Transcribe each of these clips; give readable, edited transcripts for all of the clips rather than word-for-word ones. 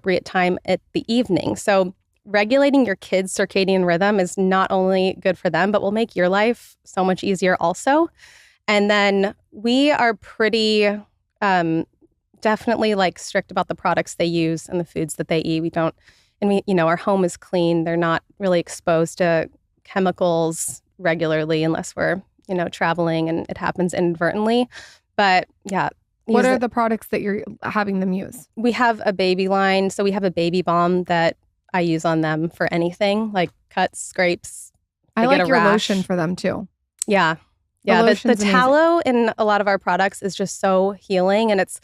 appropriate time at the evening. So regulating your kids' circadian rhythm is not only good for them, but will make your life so much easier also. And then we are pretty definitely like strict about the products they use and the foods that they eat. Our home is clean. They're not really exposed to chemicals regularly unless we're, traveling and it happens inadvertently. But yeah. What are the products that you're having them use? We have a baby line. So we have a baby balm that I use on them for anything like cuts, scrapes. I like your lotion for them too. Yeah. Yeah. The tallow in a lot of our products is just so healing, and it's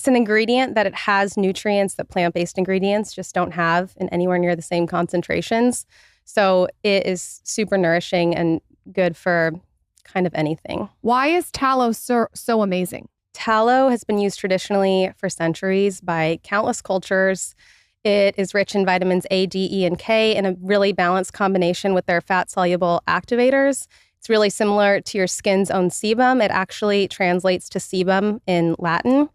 an ingredient that it has nutrients that plant-based ingredients just don't have in anywhere near the same concentrations. So it is super nourishing and good for kind of anything. Why is tallow so amazing? Tallow has been used traditionally for centuries by countless cultures. It is rich in vitamins A, D, E, and K in a really balanced combination with their fat-soluble activators. It's really similar to your skin's own sebum. It actually translates to sebum in Latin.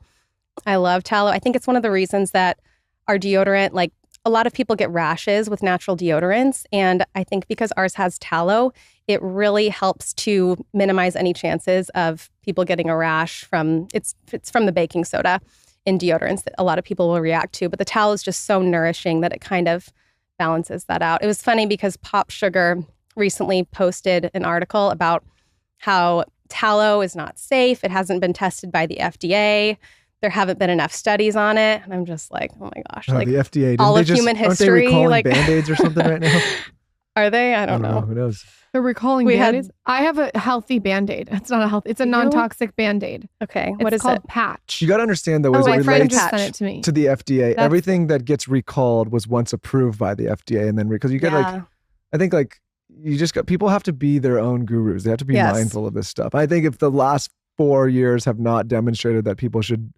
I love tallow. I think it's one of the reasons that our deodorant, like a lot of people get rashes with natural deodorants. And I think because ours has tallow, it really helps to minimize any chances of people getting a rash it's from the baking soda in deodorants that a lot of people will react to. But the tallow is just so nourishing that it kind of balances that out. It was funny because Pop Sugar recently posted an article about how tallow is not safe. It hasn't been tested by the FDA. There haven't been enough studies on it. And I'm just like, oh my gosh. Like the FDA, all of human history. Aren't they recalling Band-Aids or something right now? Are they? I don't know. Who knows? They're recalling Band-Aids? I have a healthy Band-Aid. It's a non-toxic Band-Aid. Okay. What is it? It's called Patch. You got to understand though, as my it friend relates just sent it to me. to the FDA, everything that gets recalled was once approved by the FDA. And then because you get I think you just got, people have to be their own gurus. They have to be mindful of this stuff. I think if the last 4 years have not demonstrated that people should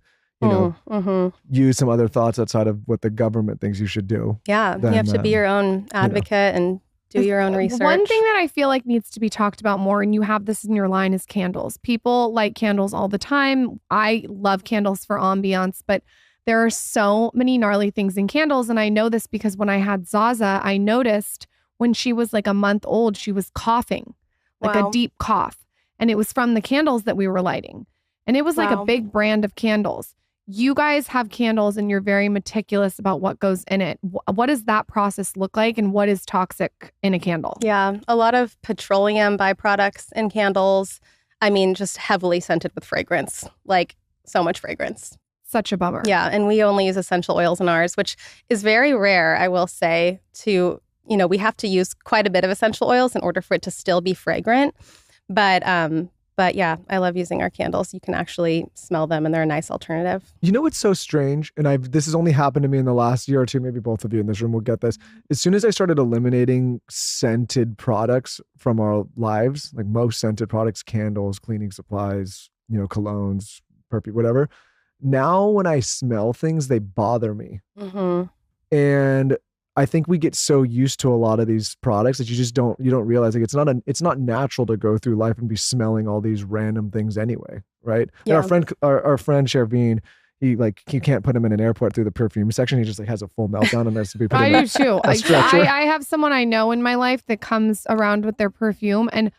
use some other thoughts outside of what the government thinks you should do. Yeah, you have to be your own advocate and do your own research. One thing that I feel like needs to be talked about more, and you have this in your line, is candles. People like candles all the time. I love candles for ambiance, but there are so many gnarly things in candles. And I know this because when I had Zaza, I noticed when she was like a month old, she was coughing, like a deep cough. And it was from the candles that we were lighting. And it was like a big brand of candles. You guys have candles and you're very meticulous about what goes in it. What does that process look like, and what is toxic in a candle? Yeah, a lot of petroleum byproducts in candles. I mean, just heavily scented with fragrance, like so much fragrance. Such a bummer. Yeah, and we only use essential oils in ours, which is very rare, I will say, we have to use quite a bit of essential oils in order for it to still be fragrant. But yeah, I love using our candles. You can actually smell them and they're a nice alternative. You know what's so strange? And this has only happened to me in the last year or two, maybe both of you in this room will get this. As soon as I started eliminating scented products from our lives, like most scented products, candles, cleaning supplies, colognes, perfume, whatever. Now when I smell things, they bother me. Mm-hmm. And I think we get so used to a lot of these products that you don't realize it's not natural to go through life and be smelling all these random things anyway, right? Yeah. And our friend Shervine, you can't put him in an airport through the perfume section. He just has a full meltdown and has to be put in I do too. I have someone I know in my life that comes around with their perfume, and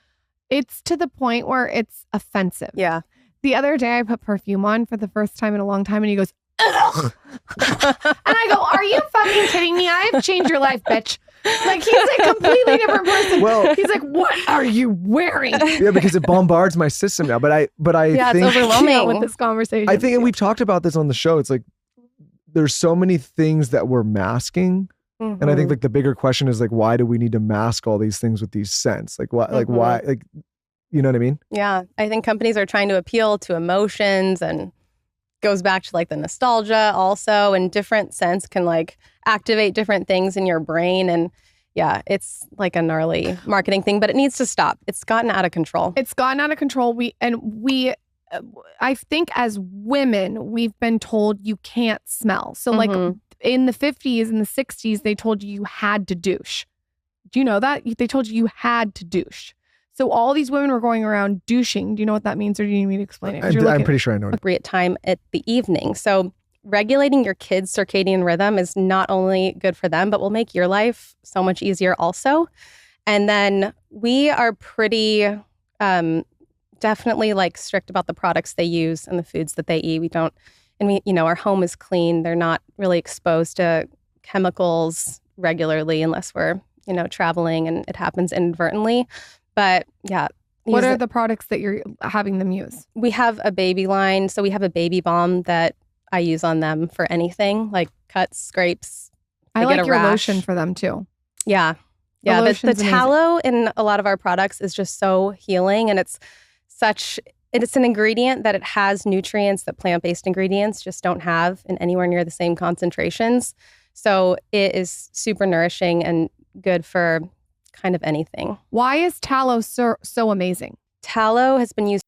it's to the point where it's offensive. Yeah. The other day I put perfume on for the first time in a long time, and he goes, ugh. And I go, are you fucking kidding me? I've changed your life, bitch. Like, he's a completely different person. Well, he's like, what are you wearing? Yeah, because it bombards my system now. But I think it's overwhelming with this conversation. I think, and we've talked about this on the show, it's like there's so many things that we're masking. Mm-hmm. And I think the bigger question is why do we need to mask all these things with these scents? Why, you know what I mean? Yeah. I think companies are trying to appeal to emotions, and goes back to the nostalgia also, and different scents can activate different things in your brain. And yeah, it's a gnarly marketing thing, but it needs to stop. It's gotten out of control. I think as women, we've been told you can't smell. So in the 50s and the 60s, they told you had to douche. Do you know that? They told you had to douche. So all these women were going around douching. Do you know what that means, or do you need me to explain it? I'm pretty sure I know. Appropriate time at the evening. So regulating your kids' circadian rhythm is not only good for them, but will make your life so much easier also. And then we are pretty definitely like strict about the products they use and the foods that they eat. We don't, and we, our home is clean. They're not really exposed to chemicals regularly unless we're, traveling and it happens inadvertently. But yeah. What are the products that you're having them use? We have a baby line. So we have a baby balm that I use on them for anything like cuts, scrapes. I like your rash. Lotion for them too. Yeah. Yeah. The tallow in a lot of our products is just so healing, and it's an ingredient that it has nutrients that plant-based ingredients just don't have in anywhere near the same concentrations. So it is super nourishing and good for kind of anything. Why is tallow so amazing? Tallow has been used